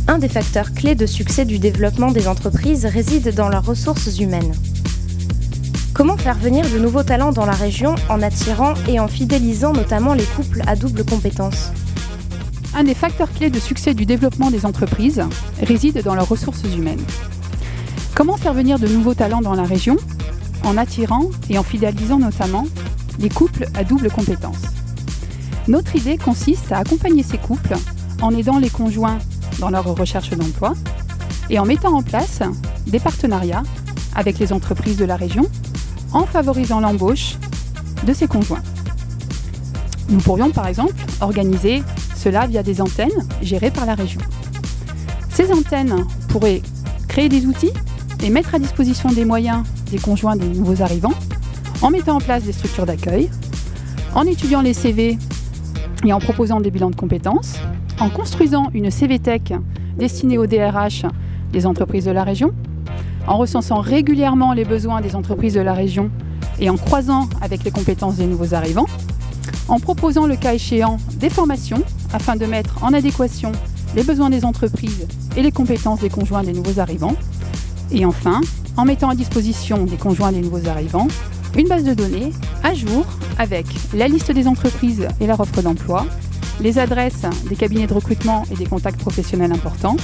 Un des facteurs clés de succès du développement des entreprises réside dans leurs ressources humaines. Comment faire venir de nouveaux talents dans la région en attirant et en fidélisant notamment les couples à double compétence? Un des facteurs clés de succès du développement des entreprises réside dans leurs ressources humaines. Comment faire venir de nouveaux talents dans la région en attirant et en fidélisant notamment les couples à double compétence? Notre idée consiste à accompagner ces couples en aidant les conjoints dans leur recherche d'emploi et en mettant en place des partenariats avec les entreprises de la région en favorisant l'embauche de ces conjoints. Nous pourrions par exemple organiser cela via des antennes gérées par la région. Ces antennes pourraient créer des outils et mettre à disposition des moyens des conjoints des nouveaux arrivants en mettant en place des structures d'accueil, en étudiant les CV et en proposant des bilans de compétences, en construisant une CV-Tech destinée aux DRH des entreprises de la région, en recensant régulièrement les besoins des entreprises de la région et en croisant avec les compétences des nouveaux arrivants, en proposant le cas échéant des formations afin de mettre en adéquation les besoins des entreprises et les compétences des conjoints des nouveaux arrivants, et enfin, en mettant à disposition des conjoints des nouveaux arrivants une base de données à jour avec la liste des entreprises et leur offre d'emploi, les adresses des cabinets de recrutement et des contacts professionnels importants.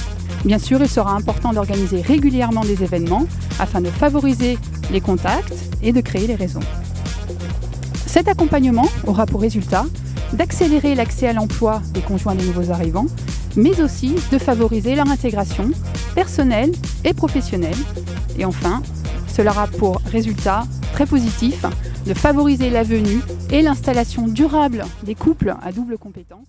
Bien sûr, il sera important d'organiser régulièrement des événements afin de favoriser les contacts et de créer les réseaux. Cet accompagnement aura pour résultat d'accélérer l'accès à l'emploi des conjoints des nouveaux arrivants, mais aussi de favoriser leur intégration personnelle et professionnelle. Et enfin, cela aura pour résultat très positif de favoriser la venue et l'installation durable des couples à double compétence.